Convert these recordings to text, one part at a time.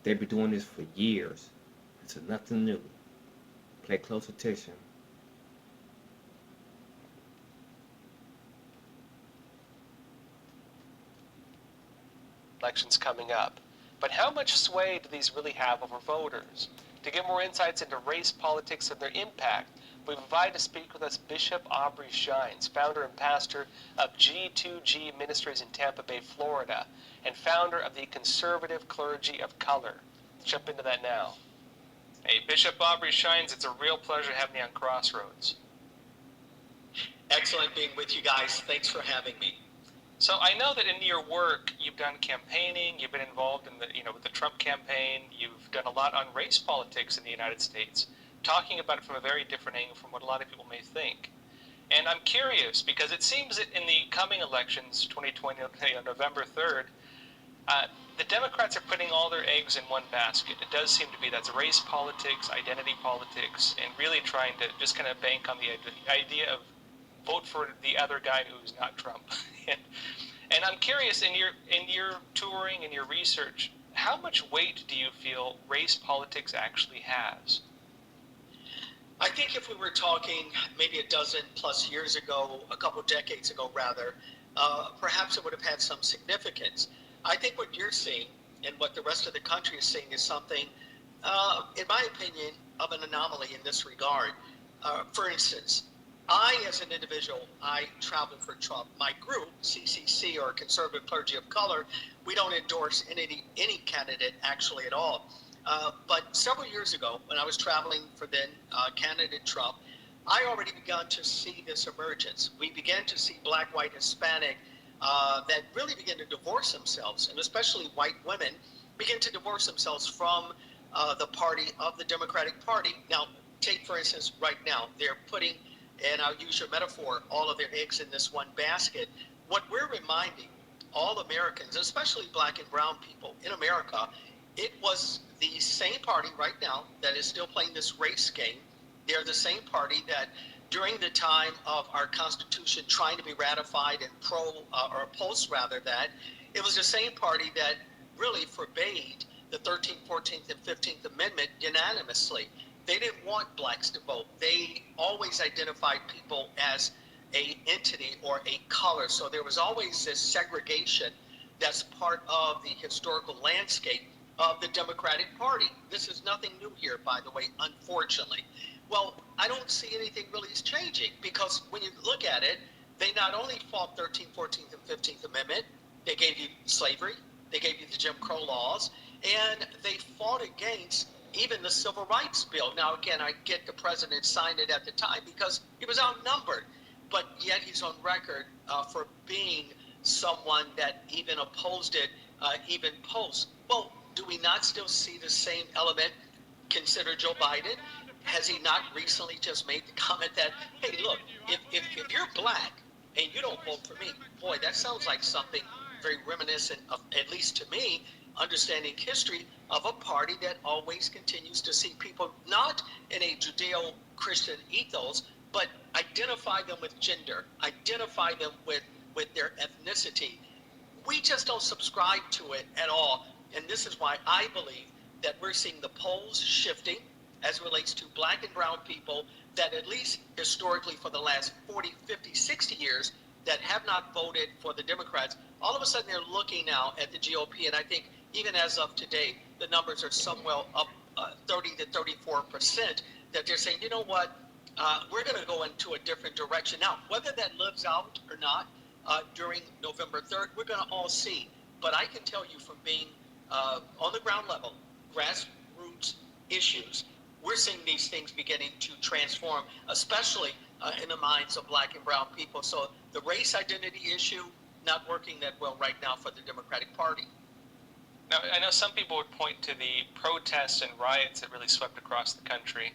They've been doing this for years. It's nothing new. Pay close attention. Elections coming up. But how much sway do these really have over voters? To get more insights into race politics and their impact, we've invited to speak with us Bishop Aubrey Shines, founder and pastor of G2G Ministries in Tampa Bay, Florida, and founder of the Conservative Clergy of Color. Let's jump into that now. Hey, Bishop Aubrey Shines, it's a real pleasure having you on Crossroads. Excellent being with you guys. Thanks for having me. So I know that in your work, you've done campaigning, you've been involved in with the Trump campaign, you've done a lot on race politics in the United States, talking about it from a very different angle from what a lot of people may think. And I'm curious, because it seems that in the coming elections, 2020, November 3rd, the Democrats are putting all their eggs in one basket. It does seem to be that's race politics, identity politics, and really trying to just kind of bank on the idea of vote for the other guy who's not Trump. And I'm curious, in your touring and your research, how much weight do you feel race politics actually has? I think if we were talking maybe a dozen plus years ago, a couple decades ago rather, perhaps it would have had some significance. I think what you're seeing and what the rest of the country is seeing is something, in my opinion, of an anomaly in this regard. For instance, I, as an individual, I travel for Trump. My group, CCC, or Conservative Clergy of Color, we don't endorse any candidate actually at all. But several years ago, when I was traveling for then candidate Trump, I already began to see this emergence. We began to see black, white, Hispanic that really began to divorce themselves, and especially white women begin to divorce themselves from the party of the Democratic Party. Now, take, for instance, right now, they're putting, and I'll use your metaphor, all of their eggs in this one basket. What we're reminding all Americans, especially black and brown people in America, it was the same party right now that is still playing this race game. They're the same party that during the time of our Constitution trying to be ratified and or opposed rather that, it was the same party that really forbade the 13th, 14th, and 15th Amendment unanimously. They didn't want blacks to vote. They always identified people as a entity or a color. So there was always this segregation that's part of the historical landscape of the Democratic Party. This is nothing new here, by the way, unfortunately. Well, I don't see anything really is changing, because when you look at it, they not only fought 13th, 14th, and 15th Amendment, they gave you slavery, they gave you the Jim Crow laws, and they fought against even the Civil Rights Bill. Now, again, I get the president signed it at the time because he was outnumbered, but yet he's on record for being someone that even opposed it, even post. Well, do we not still see the same element? Consider Joe Biden. Has he not recently just made the comment that, hey, look, if you're black and you don't vote for me, boy, that sounds like something very reminiscent of, at least to me, understanding history, of a party that always continues to see people not in a Judeo-Christian ethos, but identify them with gender, identify them with their ethnicity. We just don't subscribe to it at all. And this is why I believe that we're seeing the polls shifting as it relates to black and brown people that, at least historically for the last 40, 50, 60 years, that have not voted for the Democrats. All of a sudden they're looking now at the GOP, and I think even as of today, the numbers are somewhere up 30 to 34%, that they're saying, you know what, we're going to go into a different direction. Now, whether that lives out or not during November 3rd, we're going to all see. But I can tell you from being on the ground level, grassroots issues, we're seeing these things beginning to transform, especially in the minds of black and brown people. So the race identity issue, not working that well right now for the Democratic Party. Now, I know some people would point to the protests and riots that really swept across the country.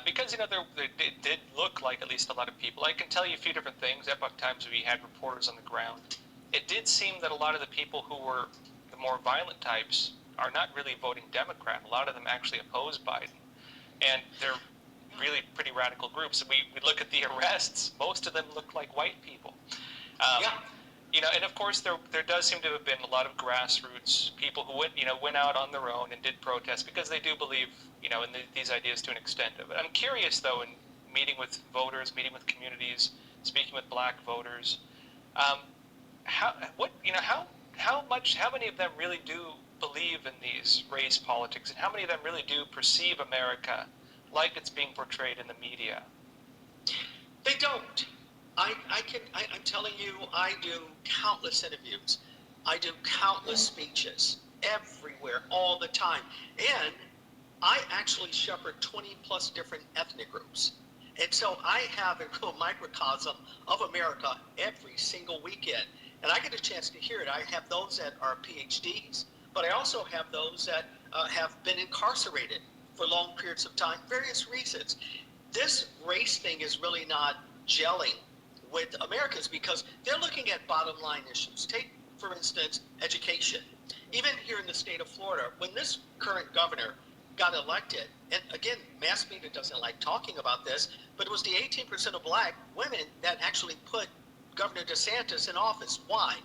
Because, they did look like at least a lot of people. I can tell you a few different things. Epoch Times, we had reporters on the ground. It did seem that a lot of the people who were the more violent types are not really voting Democrat. A lot of them actually oppose Biden. And they're really pretty radical groups. We look at the arrests, most of them look like white people. Yeah. And of course there does seem to have been a lot of grassroots people who went out on their own and did protest because they do believe, in these ideas to an extent. But I'm curious though, in meeting with voters, meeting with communities, speaking with black voters, how many of them really do believe in these race politics, and how many of them really do perceive America like it's being portrayed in the media? They don't. I'm telling you, I do countless interviews. I do countless speeches everywhere, all the time. And I actually shepherd 20 plus different ethnic groups. And so I have a real microcosm of America every single weekend. And I get a chance to hear it. I have those that are PhDs, but I also have those that have been incarcerated for long periods of time, various reasons. This race thing is really not gelling with Americans because they're looking at bottom line issues. Take, for instance, education. Even here in the state of Florida, when this current governor got elected, and again, mass media doesn't like talking about this, but it was the 18% of black women that actually put Governor DeSantis in office. Why?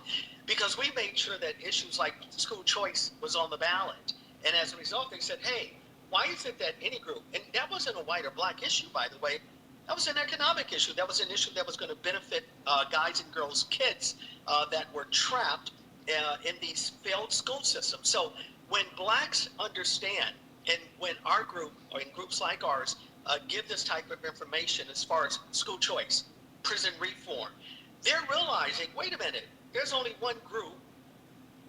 Because we made sure that issues like school choice was on the ballot. And as a result, they said, hey, why is it that any group, and that wasn't a white or black issue, by the way, that was an economic issue. That was an issue that was going to benefit guys and girls, kids that were trapped in these failed school systems. So when blacks understand, and when our group, or in groups like ours, give this type of information as far as school choice, prison reform, they're realizing, wait a minute, there's only one group,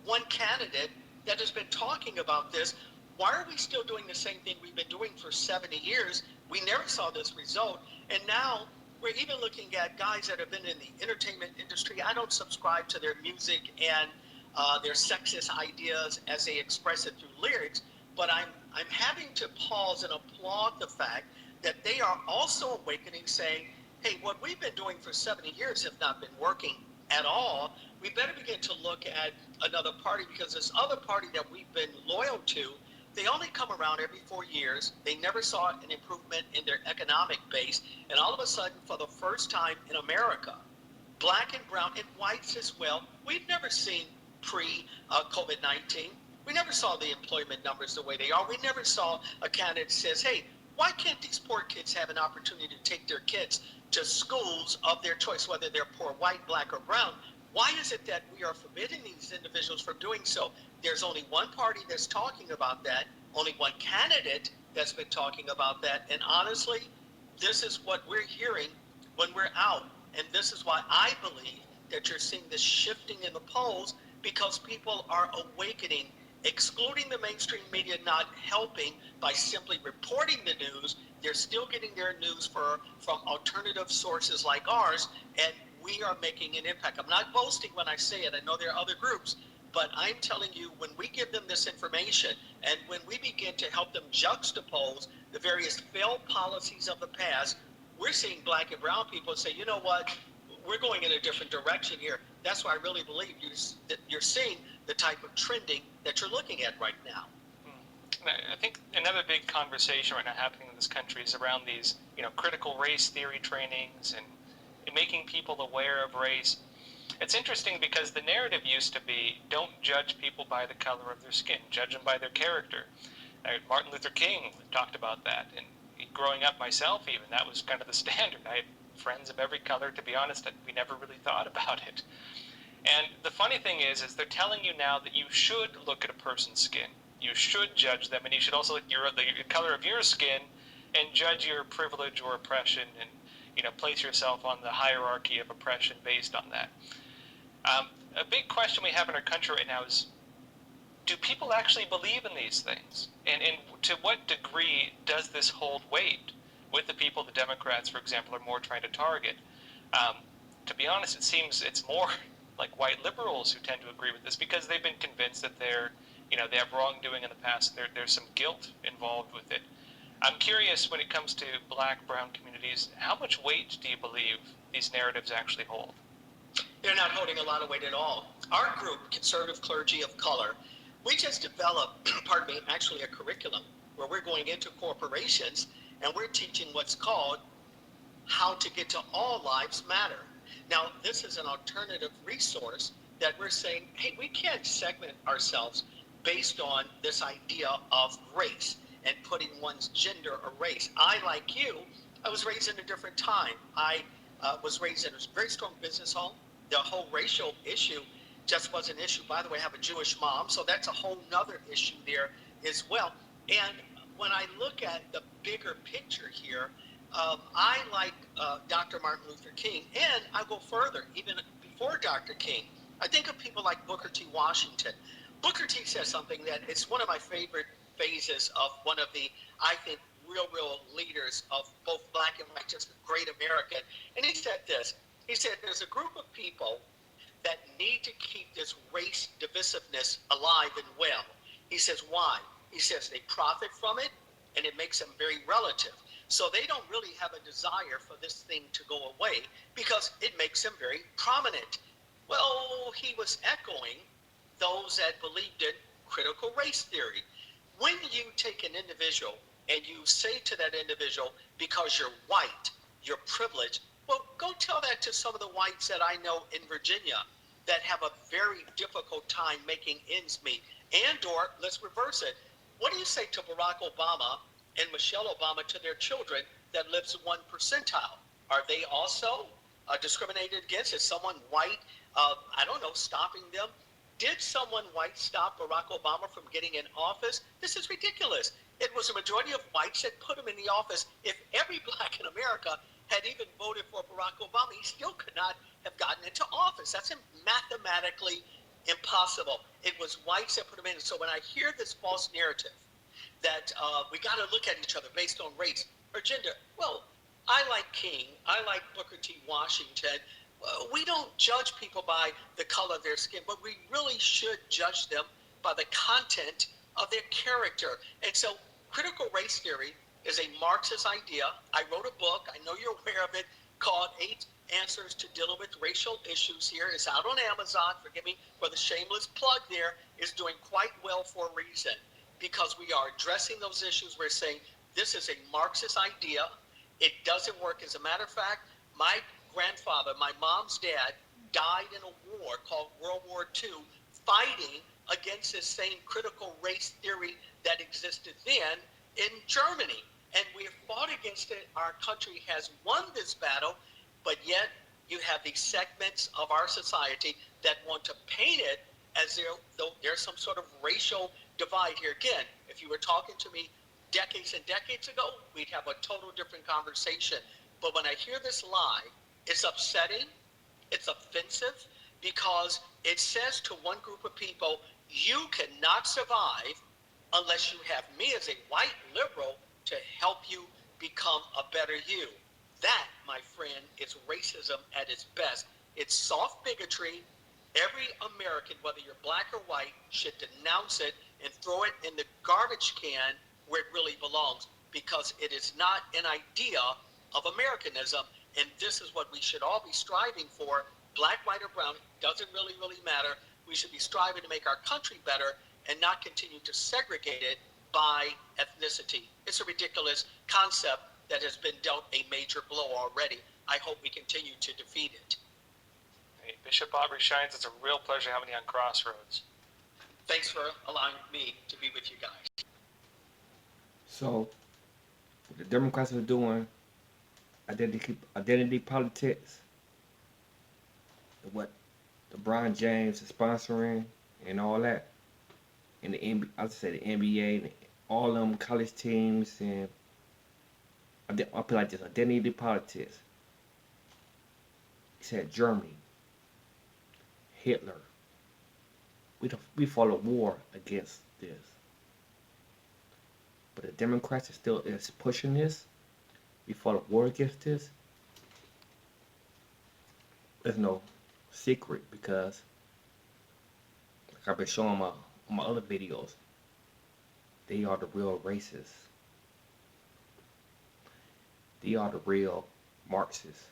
one candidate that has been talking about this. Why are we still doing the same thing we've been doing for 70 years? We never saw this result. And now we're even looking at guys that have been in the entertainment industry. I don't subscribe to their music and their sexist ideas as they express it through lyrics, but I'm having to pause and applaud the fact that they are also awakening, saying, hey, what we've been doing for 70 years have not been working at all. We better begin to look at another party, because this other party that we've been loyal to, they only come around every 4 years. They never saw an improvement in their economic base. And all of a sudden, for the first time in America, black and brown and whites as well, we've never seen pre-COVID-19. We never saw the employment numbers the way they are. We never saw a candidate says, hey, why can't these poor kids have an opportunity to take their kids to schools of their choice, whether they're poor, white, black, or brown? Why is it that we are forbidding these individuals from doing so? There's only one party that's talking about that, only one candidate that's been talking about that. And honestly, this is what we're hearing when we're out. And this is why I believe that you're seeing this shifting in the polls, because people are awakening, excluding the mainstream media not helping by simply reporting the news. They're still getting their news from alternative sources like ours, and we are making an impact. I'm not boasting when I say it. I know there are other groups, but I'm telling you, when we give them this information and when we begin to help them juxtapose the various failed policies of the past, we're seeing black and brown people say, you know what, we're going in a different direction here. That's why I really believe you're seeing the type of trending that you're looking at right now. I think another big conversation right now happening in this country is around these, critical race theory trainings and making people aware of race. It's interesting because the narrative used to be, don't judge people by the color of their skin, judge them by their character. Martin Luther King talked about that, and growing up myself even, that was kind of the standard. I had friends of every color. To be honest, we never really thought about it. And the funny thing is they're telling you now that you should look at a person's skin. You should judge them, and you should also look at the color of your skin and judge your privilege or oppression, and place yourself on the hierarchy of oppression based on that. A big question we have in our country right now is, do people actually believe in these things? And to what degree does this hold weight with the people the Democrats, for example, are more trying to target? To be honest, it seems it's more like white liberals who tend to agree with this, because they've been convinced that they have wrongdoing in the past. There's some guilt involved with it. I'm curious, when it comes to black, brown communities, how much weight do you believe these narratives actually hold? They're not holding a lot of weight at all. Our group, Conservative Clergy of Color, we just developed, actually a curriculum where we're going into corporations and we're teaching what's called How to Get to All Lives Matter. Now, this is an alternative resource that we're saying, hey, we can't segment ourselves based on this idea of race and putting one's gender or race. I, like you, I was raised in a different time. I was raised in a very strong business home. The whole racial issue just was an issue. By the way, I have a Jewish mom, so that's a whole nother issue there as well. And when I look at the bigger picture here, I like Dr. Martin Luther King, and I go further, even before Dr. King. I think of people like Booker T. Washington. Booker T says something that it's one of my favorite phases of one of the, I think, real leaders of both black and white, just a great American. And he said this. He said, there's a group of people that need to keep this race divisiveness alive and well. He says, why? He says they profit from it, and it makes them very relative. So they don't really have a desire for this thing to go away because it makes them very prominent. Well, he was echoing those that believed in critical race theory. When you take an individual and you say to that individual, because you're white, you're privileged, well, go tell that to some of the whites that I know in Virginia that have a very difficult time making ends meet. And or, let's reverse it. What do you say to Barack Obama and Michelle Obama to their children that lives in 1 percentile? Are they also discriminated against? Is someone white, I don't know, stopping them? Did someone white stop Barack Obama from getting in office? This is ridiculous. It was a majority of whites that put him in the office. If every black in America had even voted for Barack Obama, he still could not have gotten into office. That's mathematically impossible. It was whites that put him in. So when I hear this false narrative that we got to look at each other based on race or gender, well, I like King, I like Booker T. Washington. We don't judge people by the color of their skin, but we really should judge them by the content of their character. And so critical race theory is a Marxist idea. I wrote a book, I know you're aware of it, called 8 Answers to Dealing with Racial Issues here. It's out on Amazon. Forgive me for the shameless plug there. It's doing quite well for a reason because we are addressing those issues. We're saying this is a Marxist idea. It doesn't work. As a matter of fact, my grandfather, my mom's dad, died in a war called World War II, fighting against this same critical race theory that existed then in Germany. And we have fought against it. Our country has won this battle, but yet you have these segments of our society that want to paint it as though there's some sort of racial divide here. Again, if you were talking to me decades and decades ago, we'd have a total different conversation. But when I hear this lie, it's upsetting, it's offensive, because it says to one group of people, you cannot survive unless you have me as a white liberal to help you become a better you. That, my friend, is racism at its best. It's soft bigotry. Every American, whether you're black or white, should denounce it and throw it in the garbage can where it really belongs, because it is not an idea of Americanism, and this is what we should all be striving for. Black, white, or brown, doesn't really matter. We should be striving to make our country better and not continue to segregate it by ethnicity. It's a ridiculous concept that has been dealt a major blow already. I hope we continue to defeat it. Hey, Bishop Aubrey Shines, it's a real pleasure having you on Crossroads. Thanks for allowing me to be with you guys. So, what the Democrats are doing, identity politics, what LeBron James is sponsoring and all that, and the NBA, and all them college teams, and I feel like this identity politics. He said Germany, Hitler. We fought a war against this, but the Democrats is pushing this. We fought a war against this. There's no secret, because like I've been showing on my other videos, they are the real racists. They are the real Marxists.